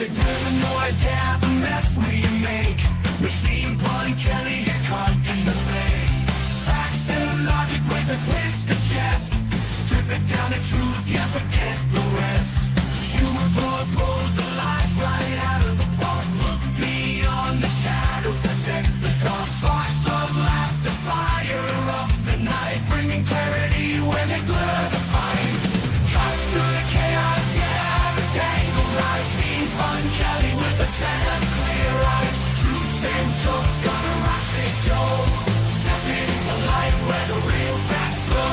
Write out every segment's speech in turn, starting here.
They do the noise, yeah, the mess we make. Machine Blunt Kelly get caught in the fray. Facts and logic with a twist of chest. Strip it down to truth, yeah, forget the rest. Human blood pulls the lies right out of the park. Look beyond the shadows, protect the dark. Sparks of laughter fire up the night, bringing clarity when they blur the fight. Cut through the chaos, yeah, the tangled rise. Steampunk Kelly with a set of clear eyes. Truths and jokes gonna rock this show. Step into light where the real facts glow.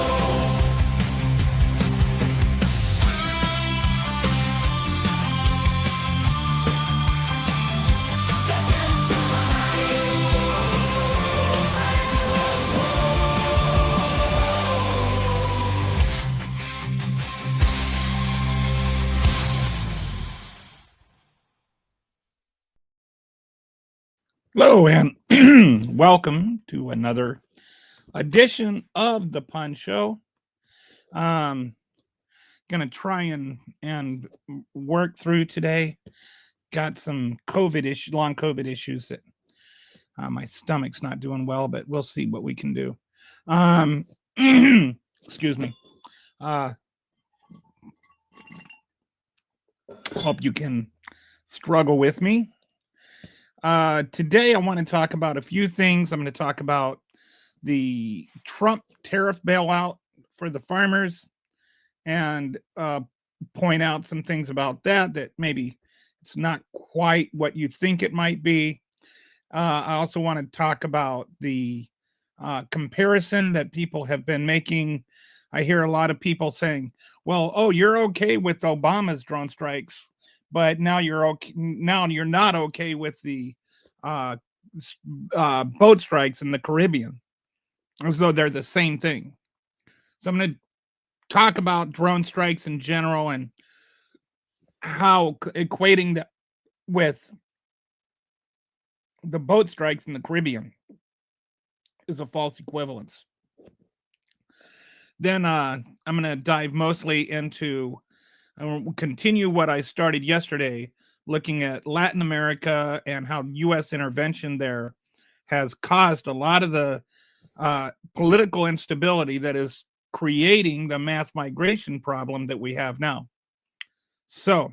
Hello and welcome to another edition of the Pun Show. Gonna try and work through today. Got some long COVID issues that my stomach's not doing well, but we'll see what we can do. Excuse me. Hope you can struggle with me. Today I want to talk about a few things. I'm going to talk about the Trump tariff bailout for the farmers and point out some things about that maybe it's not quite what you think it might be. I also want to talk about the comparison that people have been making. I hear a lot of people saying, well, oh, you're okay with Obama's drone strikes, but now you're okay. Now you're not okay with the boat strikes in the Caribbean, as though they're the same thing. So I'm going to talk about drone strikes in general and how equating that with the boat strikes in the Caribbean is a false equivalence. Then I'm going to dive mostly into continue what I started yesterday, looking at Latin America and how U.S. intervention there has caused a lot of the political instability that is creating the mass migration problem that we have now. So,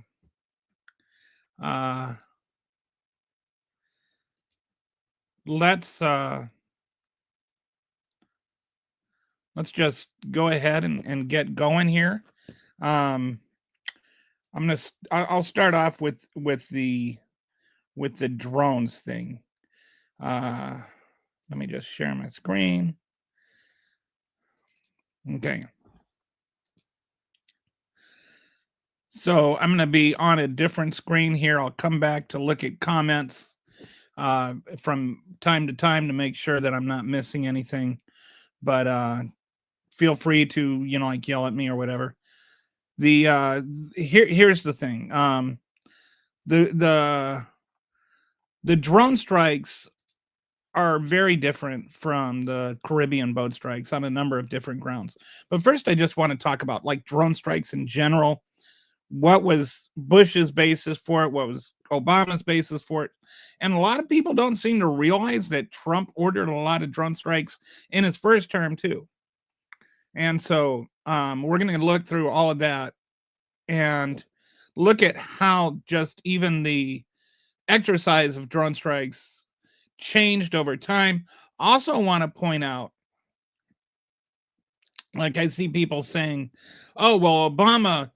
let's just go ahead and get going here. I'll start off with the drones thing. Let me just share my screen. Okay. So I'm going to be on a different screen here. I'll come back to look at comments from time to time to make sure that I'm not missing anything. But feel free to, like yell at me or whatever. Here's the thing. The drone strikes are very different from the Caribbean boat strikes on a number of different grounds. But first, I just want to talk about like drone strikes in general. What was Bush's basis for it? What was Obama's basis for it? And a lot of people don't seem to realize that Trump ordered a lot of drone strikes in his first term too. And so we're going to look through all of that and look at how just even the exercise of drone strikes changed over time. Also want to point out, like I see people saying, oh, well, Obama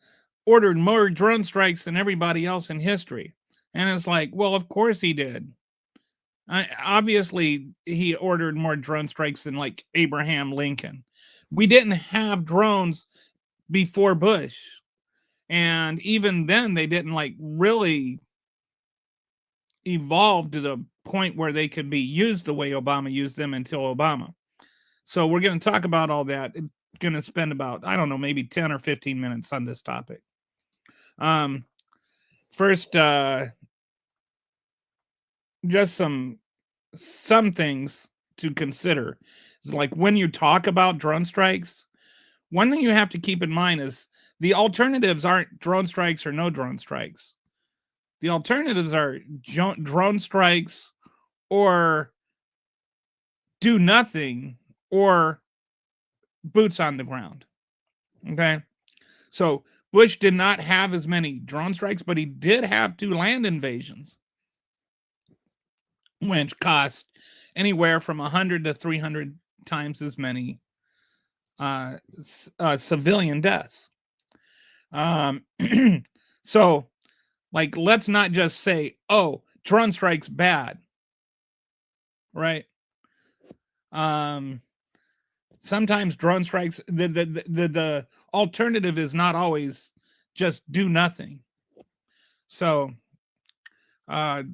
ordered more drone strikes than everybody else in history. And it's like, well, of course he did. Obviously, he ordered more drone strikes than like Abraham Lincoln. We didn't have drones before Bush. And even then, they didn't like really evolve to the point where they could be used the way Obama used them until Obama. So we're going to talk about all that. It's going to spend about, I don't know, maybe 10 or 15 minutes on this topic. First, just some things to consider. Like when you talk about drone strikes, one thing you have to keep in mind is the alternatives aren't drone strikes or no drone strikes. The alternatives are drone strikes or do nothing or boots on the ground. Okay. So Bush did not have as many drone strikes, but he did have 2 land invasions, which cost anywhere from 100 to 300 times as many civilian deaths. So, like, let's not just say, "Oh, drone strikes bad," right? Sometimes drone strikes, the alternative is not always just do nothing. So, uh,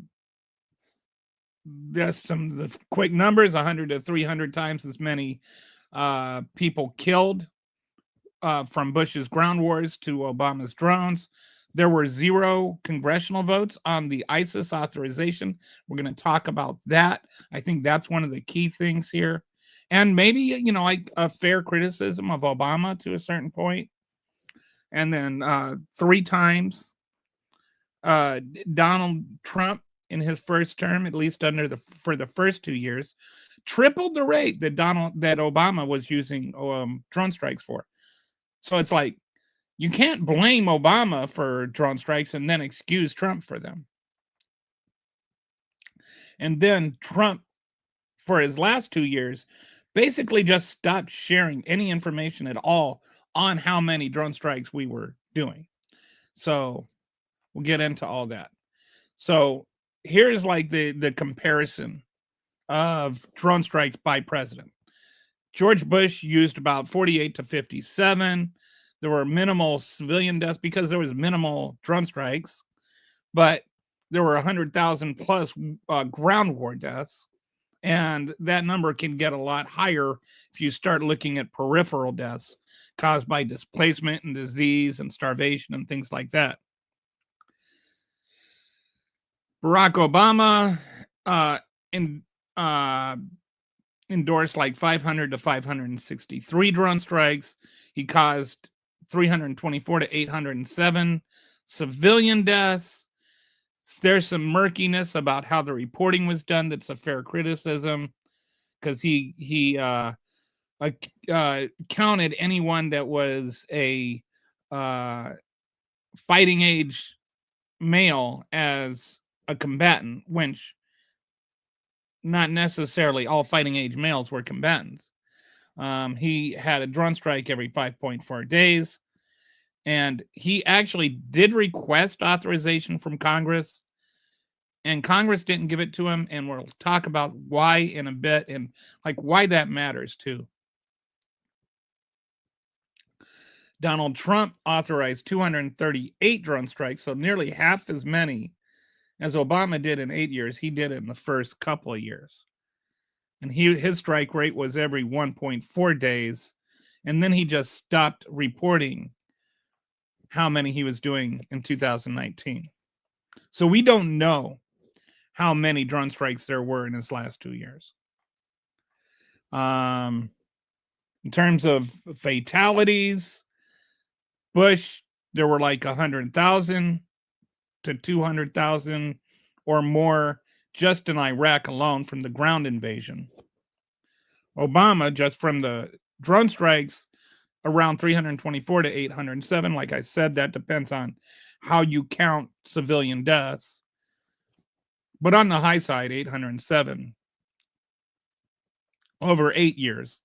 just some of the quick numbers: 100 to 300 times as many people killed from Bush's ground wars to Obama's drones. There were 0 congressional votes on the ISIS authorization. We're going to talk about that. I think that's one of the key things here. And maybe, like a fair criticism of Obama to a certain point. And then 3 times Donald Trump in his first term, at least for the first 2 years, tripled the rate that Obama was using drone strikes for. So it's like, you can't blame Obama for drone strikes and then excuse Trump for them. And then Trump, for his last 2 years, basically just stopped sharing any information at all on how many drone strikes we were doing. So we'll get into all that. So here's like the comparison of drone strikes by president. George Bush used about 48 to 57. There were minimal civilian deaths because there was minimal drone strikes, but there were 100,000 plus ground war deaths. And that number can get a lot higher if you start looking at peripheral deaths caused by displacement and disease and starvation and things like that. Barack Obama endorsed like 500 to 563 drone strikes. He caused 324 to 807 civilian deaths. There's some murkiness about how the reporting was done. That's a fair criticism because he counted anyone that was a fighting age male as a combatant, which not necessarily all fighting age males were combatants. He had a drone strike every 5.4 days. And he actually did request authorization from Congress, and Congress didn't give it to him. And we'll talk about why in a bit and like why that matters too. Donald Trump authorized 238 drone strikes, so nearly half as many as Obama did in 8 years. He did it in the first couple of years. And his strike rate was every 1.4 days. And then he just stopped reporting how many he was doing in 2019. So we don't know how many drone strikes there were in his last 2 years. In terms of fatalities, Bush, there were like 100,000 to 200,000 or more just in Iraq alone from the ground invasion. Obama, just from the drone strikes, around 324 to 807. Like I said, that depends on how you count civilian deaths. But on the high side, 807 over 8 years.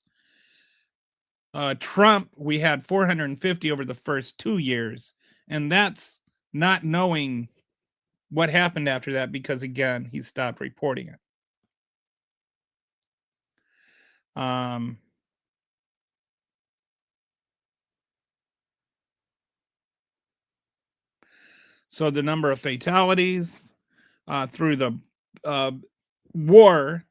Trump, we had 450 over the first 2 years. And that's not knowing what happened after that because, again, he stopped reporting it. So the number of fatalities through the war,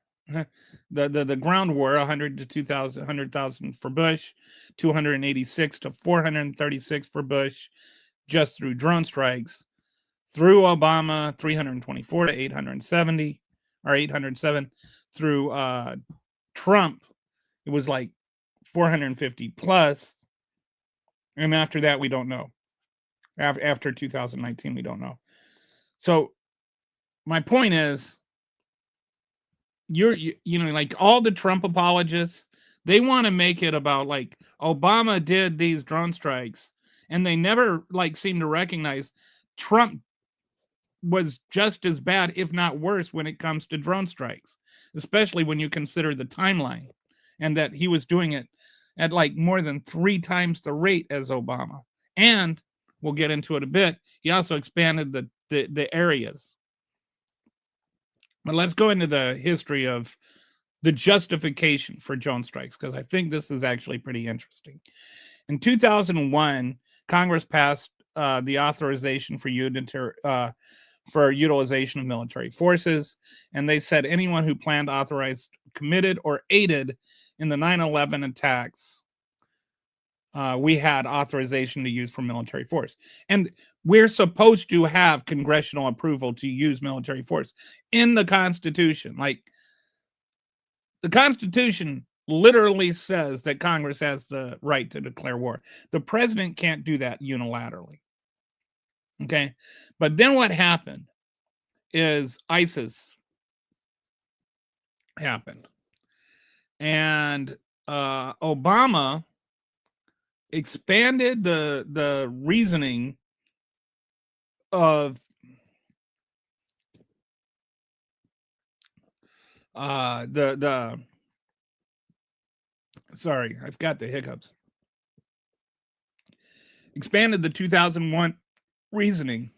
the ground war, 100 to 2,000, 100,000 for Bush, 286 to 436 for Bush, just through drone strikes. Through Obama, 324 to 870 or 807. Through Trump, it was like 450 plus. And after that, we don't know. After 2019, we don't know. So my point is, you know, like all the Trump apologists, they want to make it about like Obama did these drone strikes, and they never like seem to recognize Trump was just as bad, if not worse, when it comes to drone strikes, especially when you consider the timeline and that he was doing it at like more than 3 times the rate as Obama. And we'll get into it a bit. He also expanded the areas. But let's go into the history of the justification for drone strikes, because I think this is actually pretty interesting. In 2001, Congress passed the authorization for utilization of military forces, and they said anyone who planned, authorized, committed, or aided in the 9/11 attacks, we had authorization to use for military force. And we're supposed to have congressional approval to use military force in the Constitution. Like, the Constitution literally says that Congress has the right to declare war. The president can't do that unilaterally. Okay. But then what happened is ISIS happened. And Obama expanded the reasoning of the sorry, I've got the hiccups. Expanded the 2001 reasoning.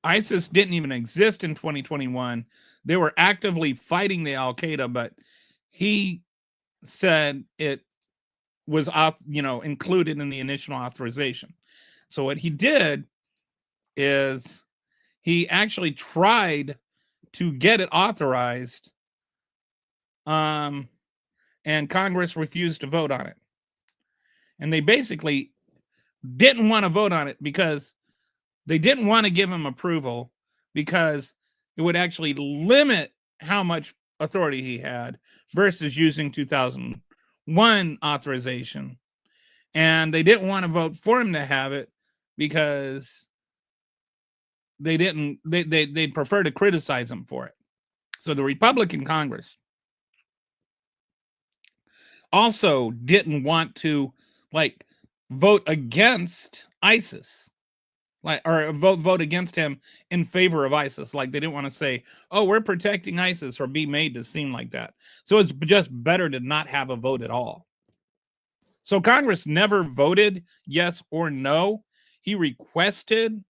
ISIS didn't even exist in 2021. They were actively fighting the Al Qaeda, but he said it was included in the initial authorization. So what he did is he actually tried to get it authorized, and Congress refused to vote on it. And they basically didn't want to vote on it because they didn't want to give him approval, because it would actually limit how much authority he had versus using 2001 authorization. And they didn't want to vote for him to have it because they'd prefer to criticize him for it. So the Republican Congress also didn't want to like vote against ISIS, like, or vote against him in favor of ISIS. Like, they didn't want to say, oh, we're protecting ISIS, or be made to seem like that. So it's just better to not have a vote at all. So Congress never voted yes or no. He requested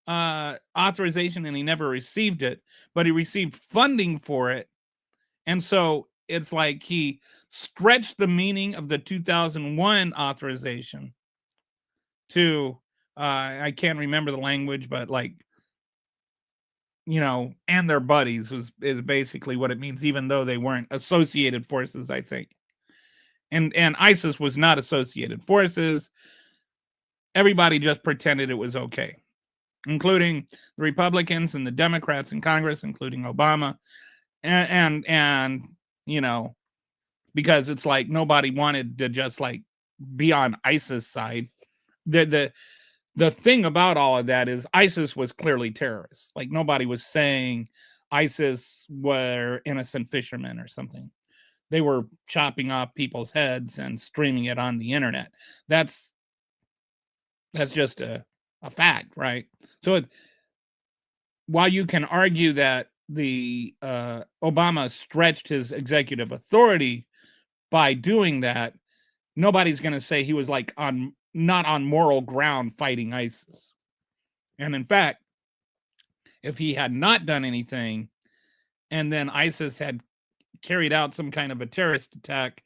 authorization and he never received it, but he received funding for it. And so it's like he stretched the meaning of the 2001 authorization to, I can't remember the language, but like, and their buddies is basically what it means, even though they weren't associated forces, I think. And ISIS was not associated forces. Everybody just pretended it was okay, including the Republicans and the Democrats in Congress, including Obama. And because it's like nobody wanted to just like be on ISIS side. The thing about all of that is ISIS was clearly terrorists. Like, nobody was saying ISIS were innocent fishermen or something. They were chopping off people's heads and streaming it on the internet. That's just a fact, right? So while you can argue that the Obama stretched his executive authority by doing that, nobody's going to say he was like not on moral ground fighting ISIS. And in fact, if he had not done anything and then ISIS had carried out some kind of a terrorist attack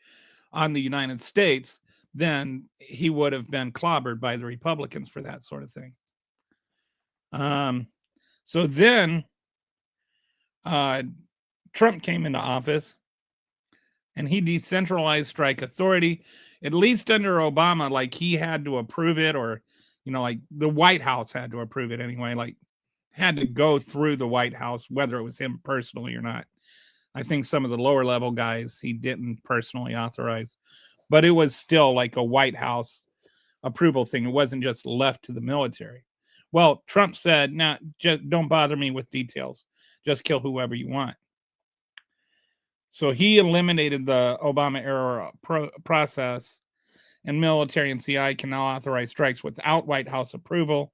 on the United States, then he would have been clobbered by the Republicans for that sort of thing. So then Trump came into office and he decentralized strike authority, at least under Obama. Like, he had to approve it, or, like the White House had to approve it anyway, like had to go through the White House, whether it was him personally or not. I think some of the lower level guys he didn't personally authorize, but it was still like a White House approval thing. It wasn't just left to the military. Well, Trump said, "Now, just don't bother me with details. Just kill whoever you want." So he eliminated the Obama era process, and military and CI can now authorize strikes without White House approval.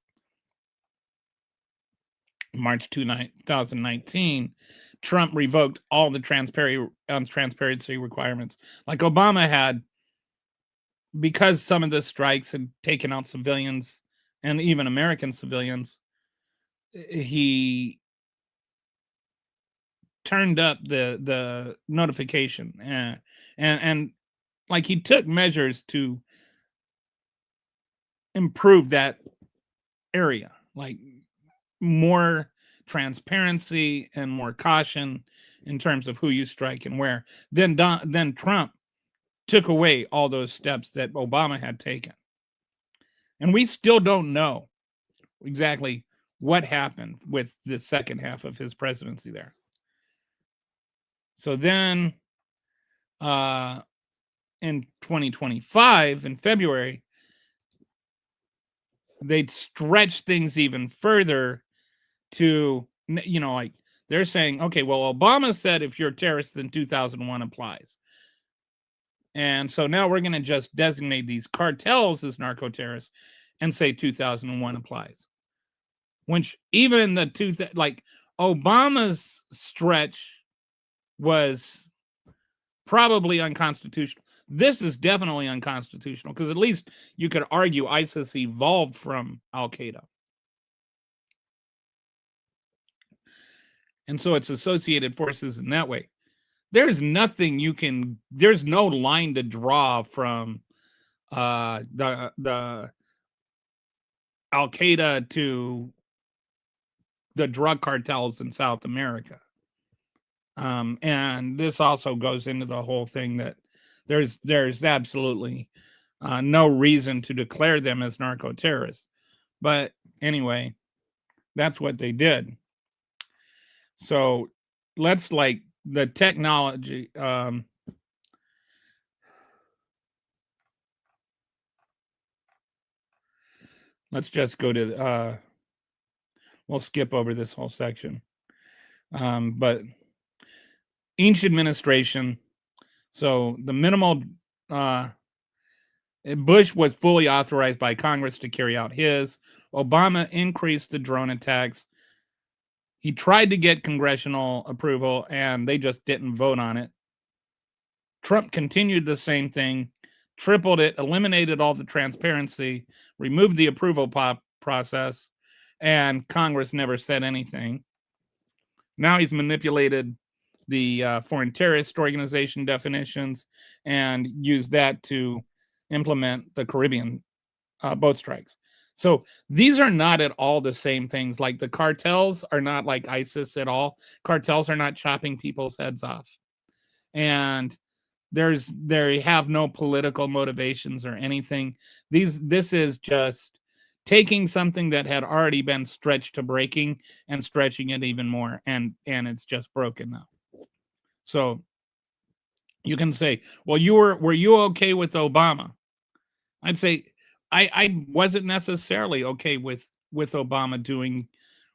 March 2019, Trump revoked all the transparency requirements like Obama had, because some of the strikes had taken out civilians and even American civilians. He turned up the notification, and like he took measures to improve that area, like more transparency and more caution in terms of who you strike and where. Then Trump took away all those steps that Obama had taken. And we still don't know exactly what happened with the second half of his presidency there. So then in 2025, in February, they'd stretch things even further to, like they're saying, okay, well, Obama said if you're a terrorist, then 2001 applies. And so now we're going to just designate these cartels as narco-terrorists and say 2001 applies. Which even Obama's stretch was probably unconstitutional. This is definitely unconstitutional because at least you could argue ISIS evolved from Al-Qaeda. And so it's associated forces in that way. There's no line to draw from the Al-Qaeda to the drug cartels in South America. And this also goes into the whole thing that there's absolutely no reason to declare them as narco-terrorists. But anyway, that's what they did. So let's the technology. Let's just go to, we'll skip over this whole section. But each administration, so the minimal, Bush was fully authorized by Congress to carry out his. Obama increased the drone attacks. He tried to get congressional approval and they just didn't vote on it. Trump continued the same thing, tripled it, eliminated all the transparency, removed the approval process, and Congress never said anything. Now he's manipulated the foreign terrorist organization definitions and used that to implement the Caribbean boat strikes. So these are not at all the same things. Like the cartels are not like ISIS at all. Cartels are not chopping people's heads off. And they have no political motivations or anything. This is just taking something that had already been stretched to breaking and stretching it even more, and it's just broken now. So you can say, well, were you okay with Obama? I'd say I wasn't necessarily okay with Obama doing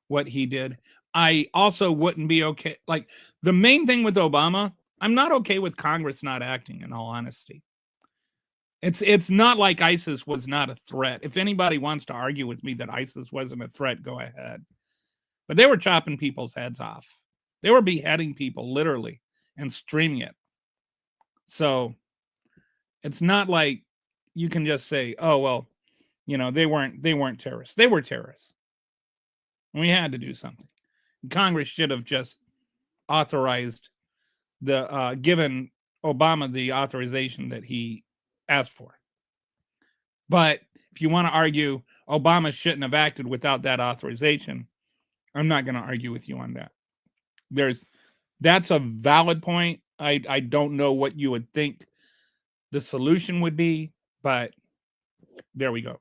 what he did. I also wouldn't be okay. Like the main thing with Obama, I'm not okay with Congress not acting, in all honesty. It's not like ISIS was not a threat. If anybody wants to argue with me that ISIS wasn't a threat, go ahead. But they were chopping people's heads off. They were beheading people literally and streaming it. So it's not like you can just say, "Oh, well, they weren't terrorists." They were terrorists. And we had to do something. Congress should have just authorized given Obama the authorization that he asked for. But if you want to argue Obama shouldn't have acted without that authorization, I'm not going to argue with you on that. That's a valid point. I don't know what you would think the solution would be, but there we go.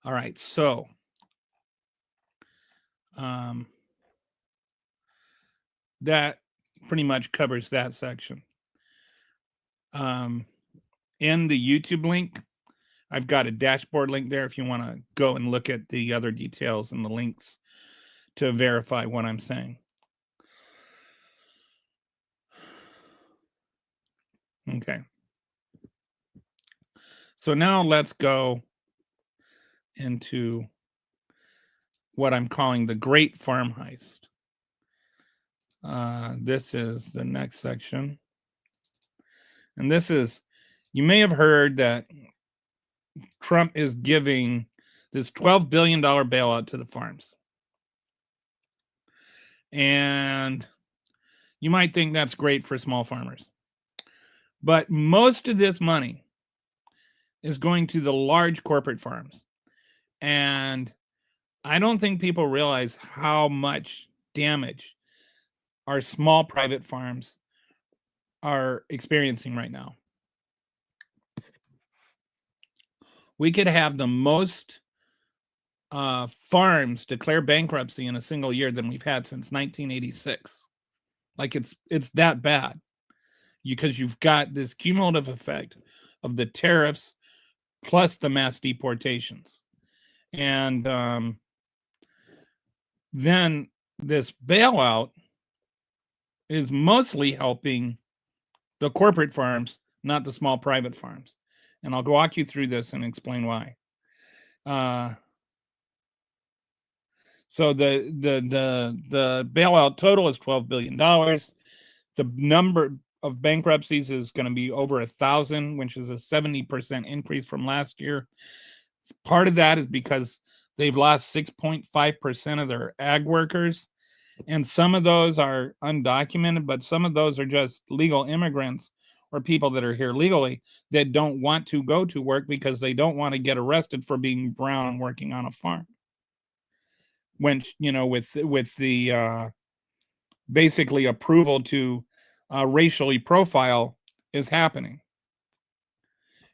All right, so that pretty much covers that section. In the YouTube link, I've got a dashboard link there if you want to go and look at the other details and the links to verify what I'm saying. Okay. So now let's go into what I'm calling the Great Farm Heist. This is the next section. And this is, you may have heard that Trump is giving this $12 billion bailout to the farms. And you might think that's great for small farmers. But most of this money is going to the large corporate farms. And I don't think people realize how much damage our small private farms are experiencing right now. We could have the most farms declare bankruptcy in a single year than we've had since 1986. Like it's that bad, because you've got this cumulative effect of the tariffs plus the mass deportations. And then this bailout is mostly helping the corporate farms, not the small private farms. And I'll walk you through this and explain why. So the bailout total is $12 billion. The number of bankruptcies is going to be over 1,000, which is a 70% increase from last year. Part of that is because they've lost 6.5% of their ag workers. And some of those are undocumented, but some of those are just legal immigrants or people that are here legally that don't want to go to work because they don't want to get arrested for being brown and working on a farm. When, with the basically approval to racially profile is happening.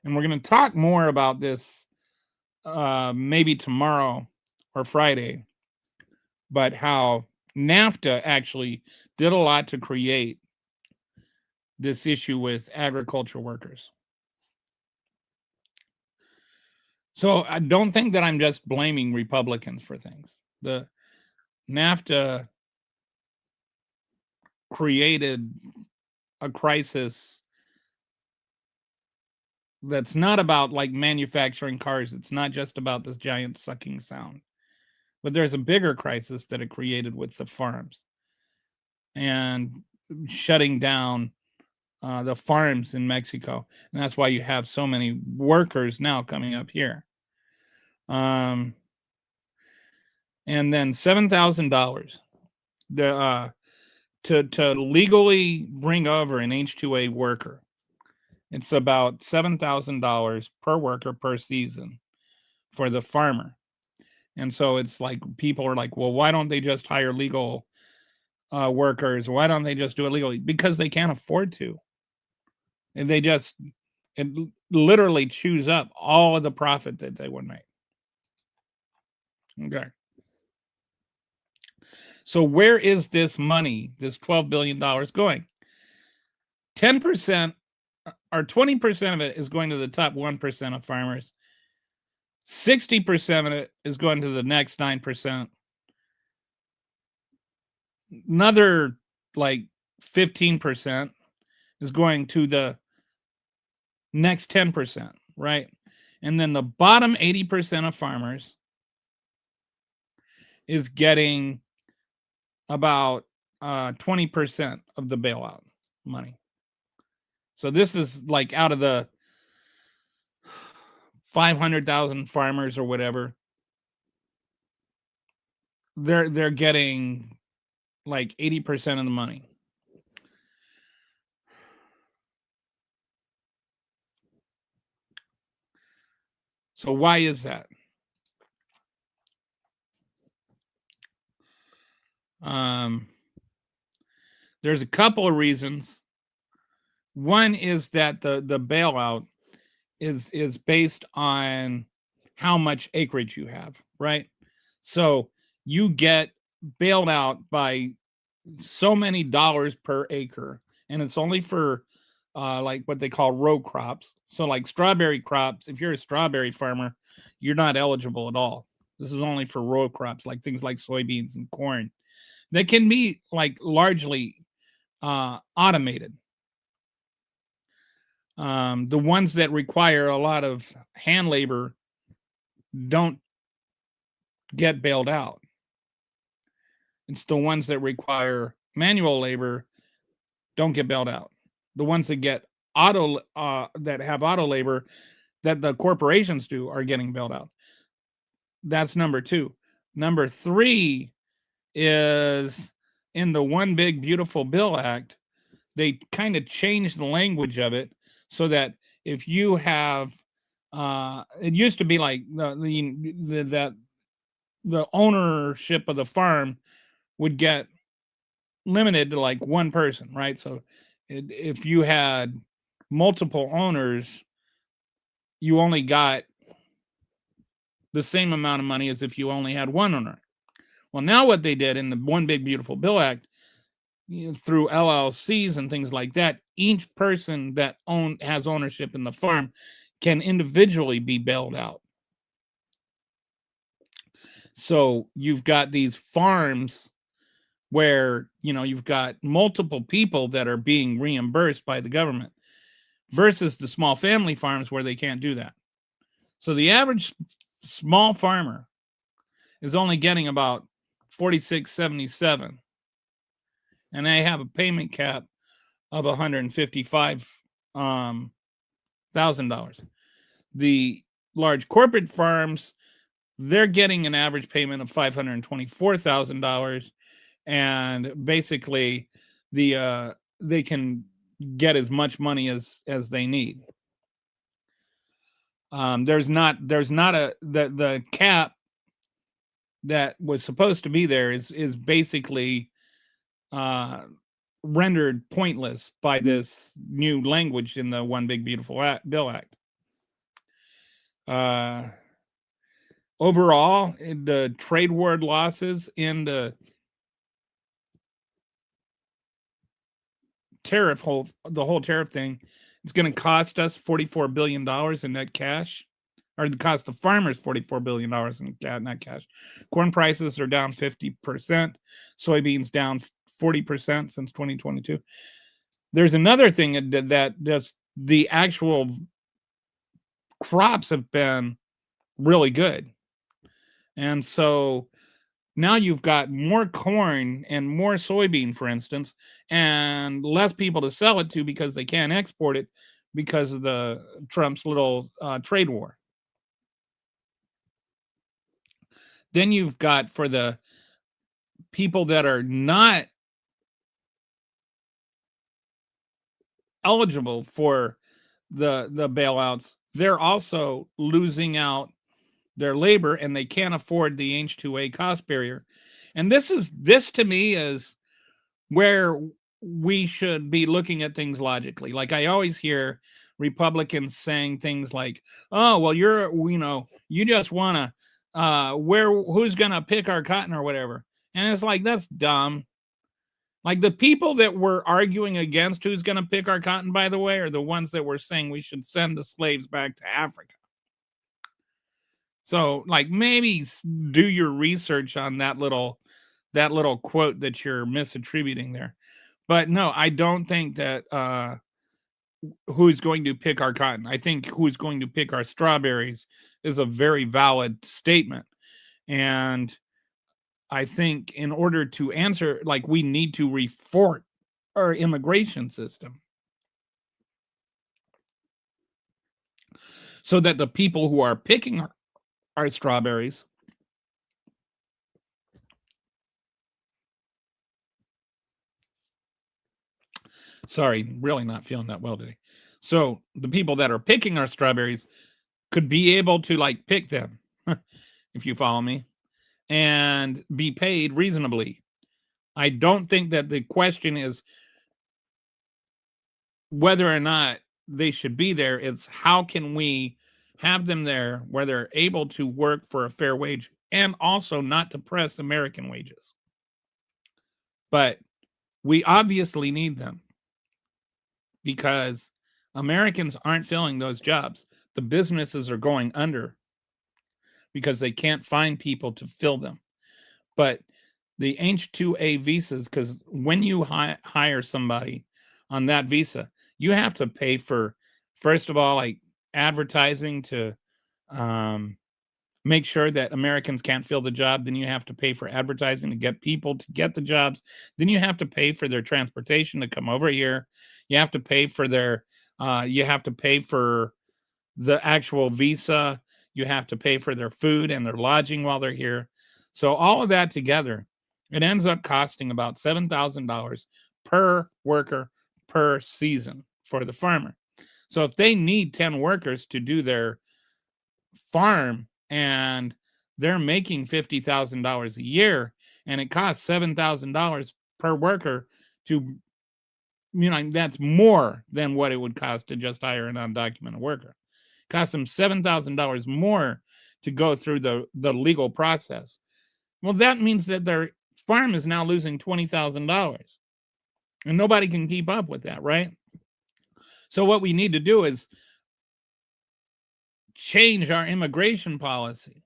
And we're going to talk more about this maybe tomorrow or Friday, but how NAFTA actually did a lot to create this issue with agriculture workers. So I don't think that I'm just blaming Republicans for things. The NAFTA created a crisis that's not about like manufacturing cars. It's not just about this giant sucking sound. But there's a bigger crisis that it created with the farms and shutting down the farms in Mexico. And that's why you have so many workers now coming up here. And then $7,000 to legally bring over an H-2A worker. It's about $7,000 per worker per season for the farmer. And so it's like people are like, well, why don't they just hire legal workers? Why don't they just do it legally? Because they can't afford to. And it literally chews up all of the profit that they would make. Okay. So where is this money, this $12 billion going? 10% or 20% of it is going to the top 1% of farmers. 60% of it is going to the next 9%. Another like 15% is going to the next 10%, right? And then the bottom 80% of farmers is getting about 20% of the bailout money. So this is like out of the 500,000 farmers or whatever, they're getting like 80% of the money. So why is that? There's a couple of reasons. One is that the bailout is based on how much acreage you have, right? So you get bailed out by so many dollars per acre, and it's only for like what they call row crops. So, like strawberry crops, if you're a strawberry farmer, you're not eligible at all. This is only for row crops, like things like soybeans and corn that can be like largely automated. The ones that require a lot of hand labor don't get bailed out. It's the ones that require manual labor don't get bailed out. The ones that get that have auto labor that the corporations do are getting bailed out. That's number two. Number three is in the One Big Beautiful Bill Act, they kind of changed the language of it so that if you have, it used to be like the ownership of the farm would get limited to like one person, right? So if you had multiple owners, you only got the same amount of money as if you only had one owner. Well, now what they did in the One Big Beautiful Bill Act, through LLCs and things like that, each person that has ownership in the farm can individually be bailed out. So you've got these farms where, you've got multiple people that are being reimbursed by the government versus the small family farms where they can't do that. So the average small farmer is only getting about $46.77, and they have a payment cap of $155,000. The large corporate farms, they're getting an average payment of $524,000, and basically they can get as much money as they need. There's not the cap that was supposed to be there is basically rendered pointless by this new language in the One Big Beautiful Bill Act. Overall, the trade war losses in the the whole tariff thing, it's going to cost us $44 billion in net cash, or it cost the farmers $44 billion in net cash. Corn prices are down 50%, soybeans down 40% since 2022. There's another thing that just the actual crops have been really good. And so now you've got more corn and more soybean, for instance, and less people to sell it to because they can't export it because of the Trump's little trade war. Then you've got, for the people that are not eligible for the bailouts, they're also losing out their labor, and they can't afford the H-2A cost barrier. And this to me is where we should be looking at things logically. Like, I always hear Republicans saying things like, "Oh, well, you just want to who's going to pick our cotton or whatever." And it's like, that's dumb. Like, the people that were arguing against who's going to pick our cotton, by the way, are the ones that were saying we should send the slaves back to Africa. So, like, maybe do your research on that little quote that you're misattributing there. But no, I don't think that who's going to pick our cotton. I think who's going to pick our strawberries is a very valid statement. And I think in order to answer, like, we need to reform our immigration system so that the people who are picking our strawberries really not feeling that well today. So the people that are picking our strawberries could be able to, like, pick them, if you follow me, and be paid reasonably. I don't think that the question is whether or not they should be there. It's how can we have them there where they're able to work for a fair wage and also not depress American wages. But we obviously need them. because Americans aren't filling those jobs. The businesses are going under because they can't find people to fill them. But the H-2A visas, because when you hire somebody on that visa, you have to pay for, first of all, like advertising to um, make sure that Americans can't fill the job. Then you have to pay for advertising to get people to get the jobs. Then you have to pay for their transportation to come over here. You have to pay for you have to pay for the actual visa. You have to pay for their food and their lodging while they're here. So all of that together, it ends up costing about $7,000 per worker per season for the farmer. So if they need 10 workers to do their farm and they're making $50,000 a year and it costs $7,000 per worker to, that's more than what it would cost to just hire an undocumented worker. It costs them $7,000 more to go through the legal process. Well, that means that their farm is now losing $20,000 and nobody can keep up with that, right? So what we need to do is change our immigration policy,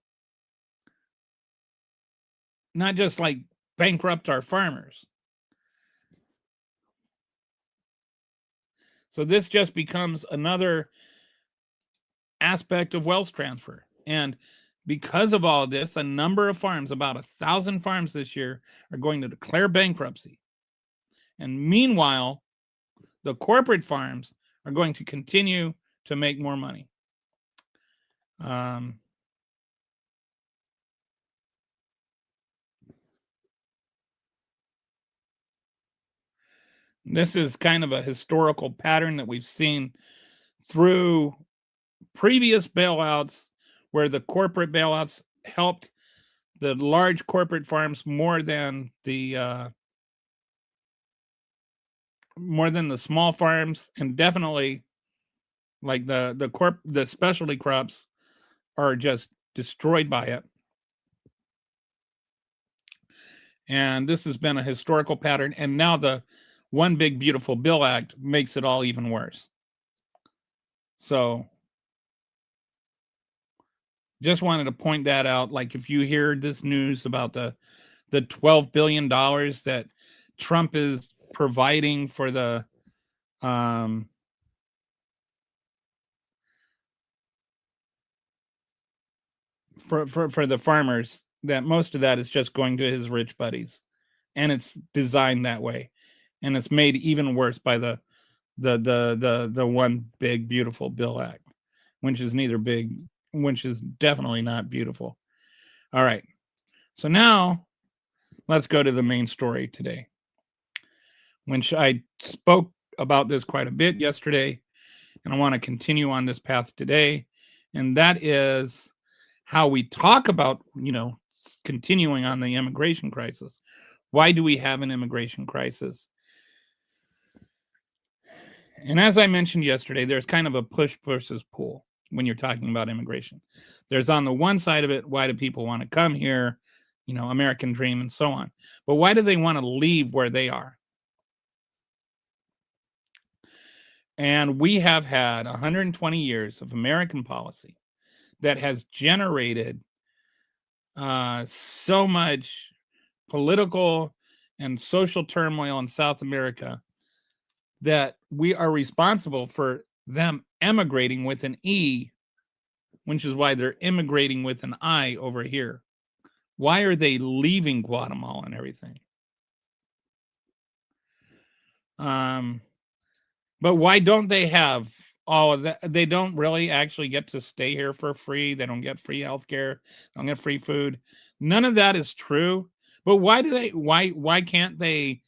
not just like bankrupt our farmers. So this just becomes another aspect of wealth transfer. And because of all of this, a number of farms, about 1,000 farms this year, are going to declare bankruptcy. And meanwhile, the corporate farms are going to continue to make more money. This is kind of a historical pattern that we've seen through previous bailouts, where the corporate bailouts helped the large corporate farms more than the small farms, and definitely like the specialty crops are just destroyed by it. And this has been a historical pattern, and now the One Big Beautiful Bill Act makes it all even worse. So just wanted to point that out. Like, if you hear this news about the $12 billion that Trump is providing for the for the farmers, that most of that is just going to his rich buddies, and it's designed that way, and it's made even worse by the One Big Beautiful Bill Act, which is definitely not beautiful. All right, so now let's go to the main story today, which I spoke about this quite a bit yesterday, and I want to continue on this path today, and that is how we talk about, continuing on the immigration crisis. Why do we have an immigration crisis? And as I mentioned yesterday, there's kind of a push versus pull when you're talking about immigration. There's, on the one side of it, why do people want to come here? American dream and so on. But why do they want to leave where they are? And we have had 120 years of American policy that has generated so much political and social turmoil in South America that we are responsible for them emigrating with an E, which is why they're immigrating with an I over here. Why are they leaving Guatemala and everything? But why don't they have all of that? They don't really actually get to stay here for free. They don't get free healthcare. They don't get free food. None of that is true. But why can't they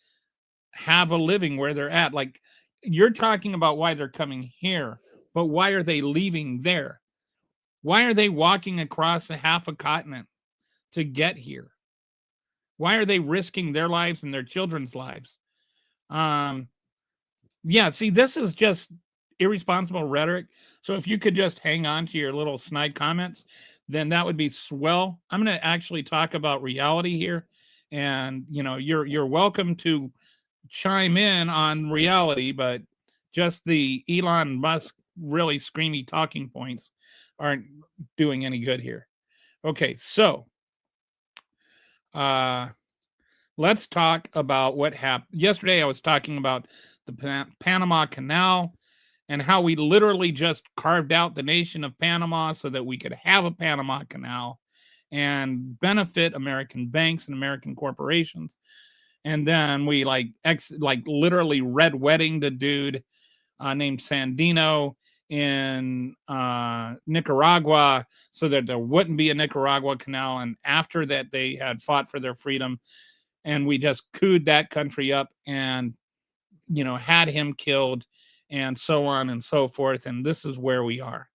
have a living where they're at? Like, you're talking about why they're coming here, but why are they leaving there? Why are they walking across a half a continent to get here? Why are they risking their lives and their children's lives? Yeah, see, this is just irresponsible rhetoric. So if you could just hang on to your little snide comments, then that would be swell. I'm going to actually talk about reality here, and you're welcome to chime in on reality, but just the Elon Musk really screamy talking points aren't doing any good here. Okay, so let's talk about what happened. Yesterday, I was talking about the Panama Canal and how we literally just carved out the nation of Panama so that we could have a Panama Canal and benefit American banks and American corporations. And then we like literally red wedding the dude named Sandino in Nicaragua so that there wouldn't be a Nicaragua Canal. And after that, they had fought for their freedom, and we just cooed that country up and had him killed and so on and so forth. And this is where we are.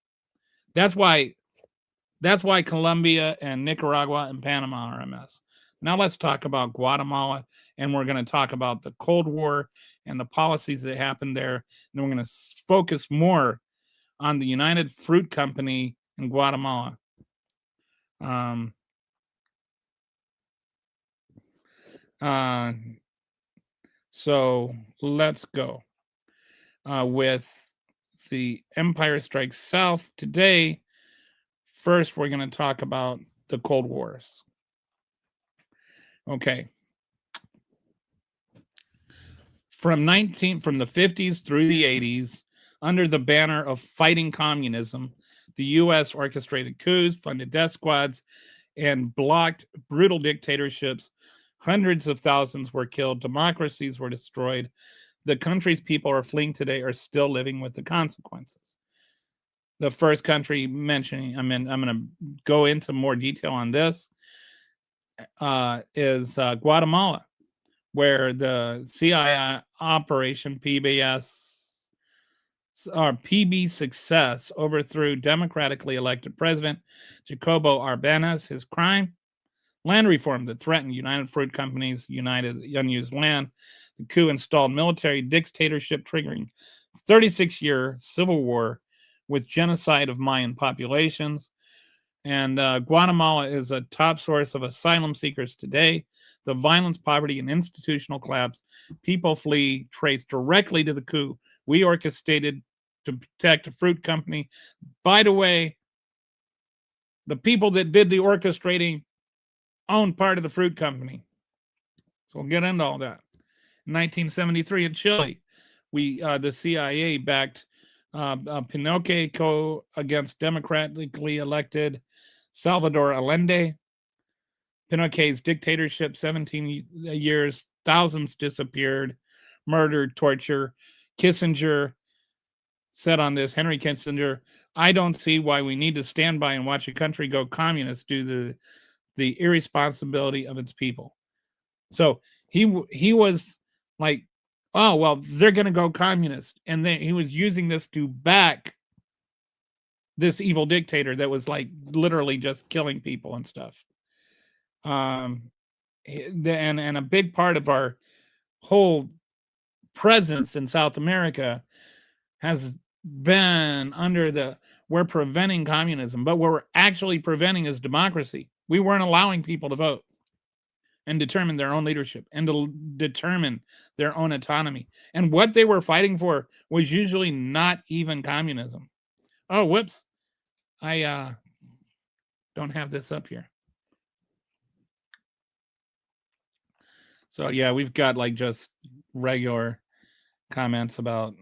That's why Colombia and Nicaragua and Panama are a mess. Now let's talk about Guatemala, and we're going to talk about the Cold War and the policies that happened there. And then we're going to focus more on the United Fruit Company in Guatemala. So let's go with the Empire Strikes South today. First, we're going to talk about the Cold Wars. Okay. From the 50s through the 80s, under the banner of fighting communism, the U.S. orchestrated coups, funded death squads, and blocked brutal dictatorships. Hundreds of thousands were killed. Democracies were destroyed. The countries people are fleeing today are still living with the consequences. The first country mentioning, I'm going to go into more detail on this, is Guatemala, where the CIA operation PB Success overthrew democratically elected President Jacobo Arbenz. His crime? Land reform that threatened United Fruit Company's unused land. The coup installed military dictatorship, triggering 36-year civil war with genocide of Mayan populations. And Guatemala is a top source of asylum seekers today. The violence, poverty, and institutional collapse people flee trace directly to the coup we orchestrated to protect a fruit company. By the way, the people that did the orchestrating owned part of the fruit company. So we'll get into all that. In 1973 in Chile, the CIA backed Pinochet against democratically elected Salvador Allende. Pinochet's dictatorship, 17 years, thousands disappeared, murdered, torture. Kissinger said on this, Henry Kissinger, I don't see why we need to stand by and watch a country go communist due to the irresponsibility of its people. So he was like, oh, well, they're going to go communist. And then he was using this to back this evil dictator that was like literally just killing people and stuff. And a big part of our whole presence in South America has been we're preventing communism, but what we're actually preventing is democracy. We weren't allowing people to vote and determine their own leadership and to determine their own autonomy. And what they were fighting for was usually not even communism. Oh, whoops. I don't have this up here. So yeah, we've got like just regular comments about,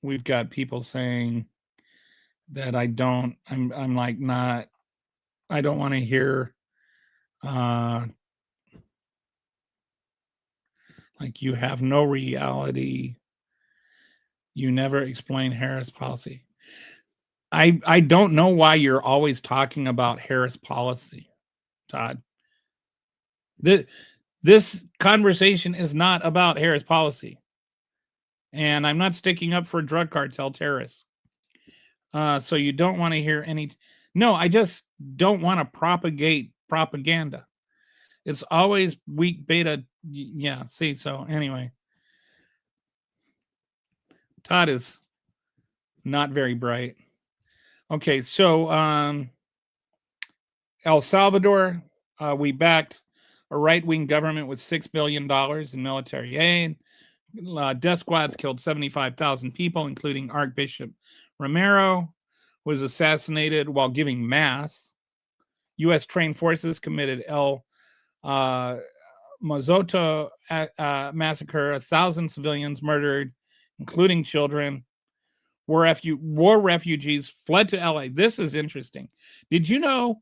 we've got people saying that I don't want to hear like you have no reality. You never explain Harris policy. I don't know why you're always talking about Harris policy, Todd. This conversation is not about Harris policy. And I'm not sticking up for drug cartel terrorists. So you don't want to hear any. No, I just don't want to propagate propaganda. It's always weak beta. Yeah, see, so anyway. Todd is not very bright. Okay, so El Salvador, we backed a right-wing government with $6 billion in military aid. Death squads killed 75,000 people, including Archbishop Romero, was assassinated while giving mass. U.S. trained forces committed El Mazoto massacre, 1,000 civilians murdered, including children. War refugees fled to LA. This is interesting. Did you know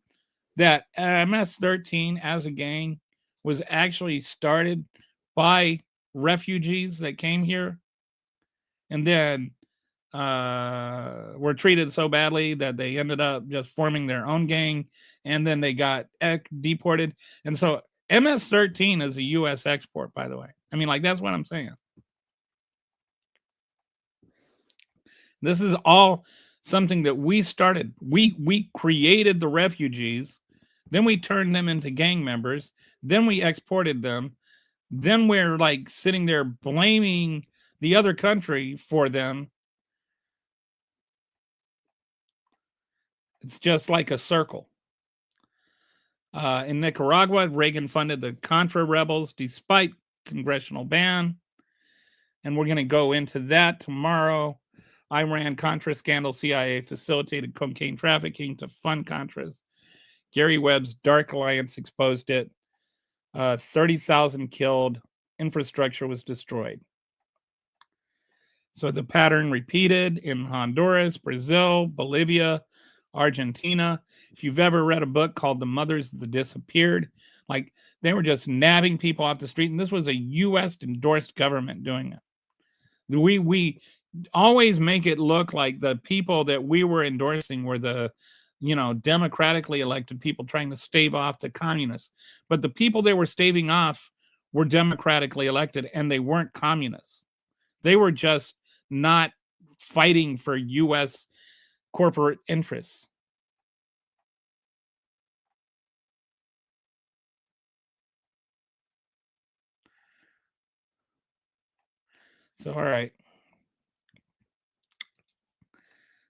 that MS-13 as a gang was actually started by refugees that came here and then were treated so badly that they ended up just forming their own gang, and then they got deported. And so MS-13 is a U.S. export, by the way. I mean, like, that's what I'm saying. This is all something that we started. We created the refugees, then we turned them into gang members, then we exported them, then we're like sitting there blaming the other country for them. It's just like a circle. In Nicaragua, Reagan funded the Contra rebels despite congressional ban. And we're going to go into that tomorrow. Iran Contra scandal, CIA facilitated cocaine trafficking to fund Contras. Gary Webb's Dark Alliance exposed it. 30,000 killed. Infrastructure was destroyed. So the pattern repeated in Honduras, Brazil, Bolivia, Argentina. If you've ever read a book called The Mothers That Disappeared, like they were just nabbing people off the street, and this was a U.S. endorsed government doing it. We always make it look like the people that we were endorsing were the, democratically elected people trying to stave off the communists. But the people they were staving off were democratically elected, and they weren't communists. They were just not fighting for U.S. corporate interests. So, all right.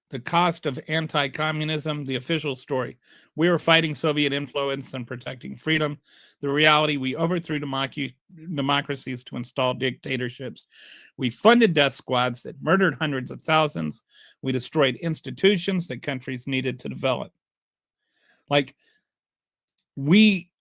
The cost of anti-communism, the official story. We were fighting Soviet influence and protecting freedom. The reality, we overthrew democracies to install dictatorships. We funded death squads that murdered hundreds of thousands. We destroyed institutions that countries needed to develop. Like, we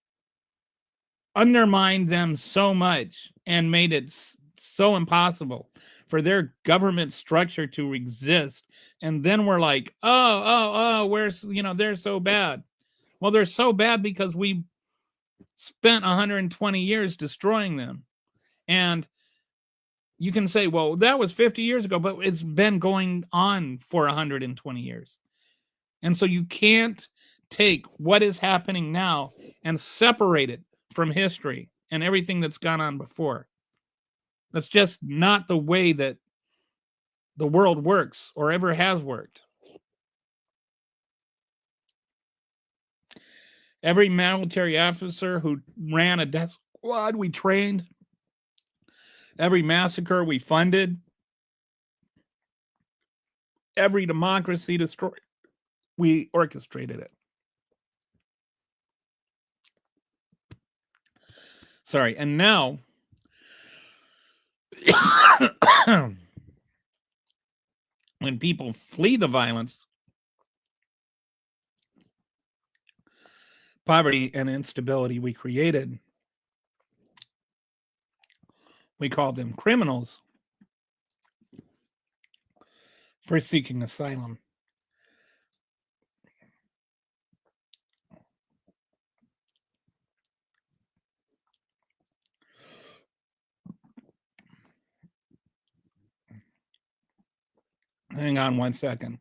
undermined them so much and made it so impossible for their government structure to exist. And then we're like, they're so bad. Well, they're so bad because we spent 120 years destroying them. And you can say, well, that was 50 years ago, but it's been going on for 120 years. And so you can't take what is happening now and separate it from history and everything that's gone on before. That's just not the way that the world works or ever has worked. Every military officer who ran a death squad we trained, every massacre we funded, every democracy destroyed, we orchestrated it. Sorry, and now when people flee the violence, poverty, and instability we created, we call them criminals for seeking asylum. Hang on one second.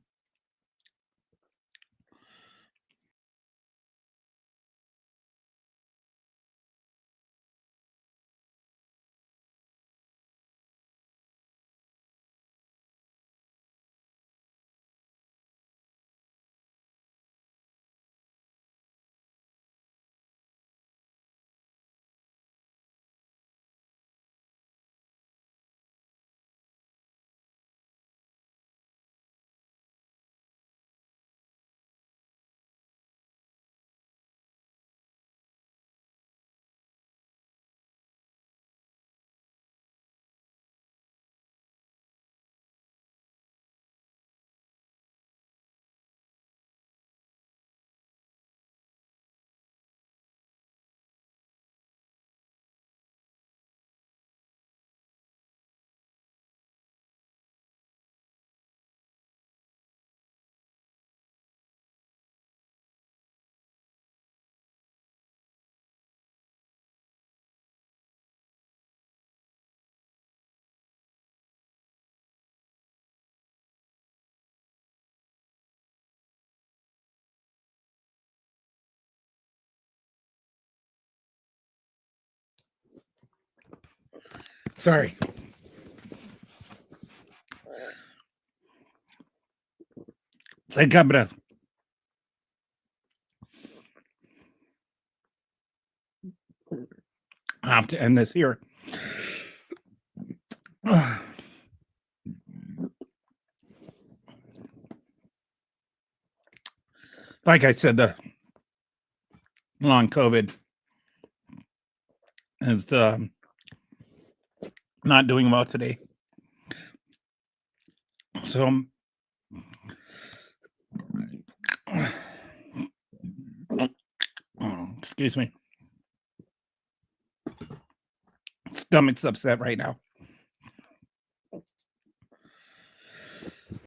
Sorry. I think I'm gonna have to end this here. Like I said, the long COVID is not doing well today. So, excuse me. Stomach's upset right now.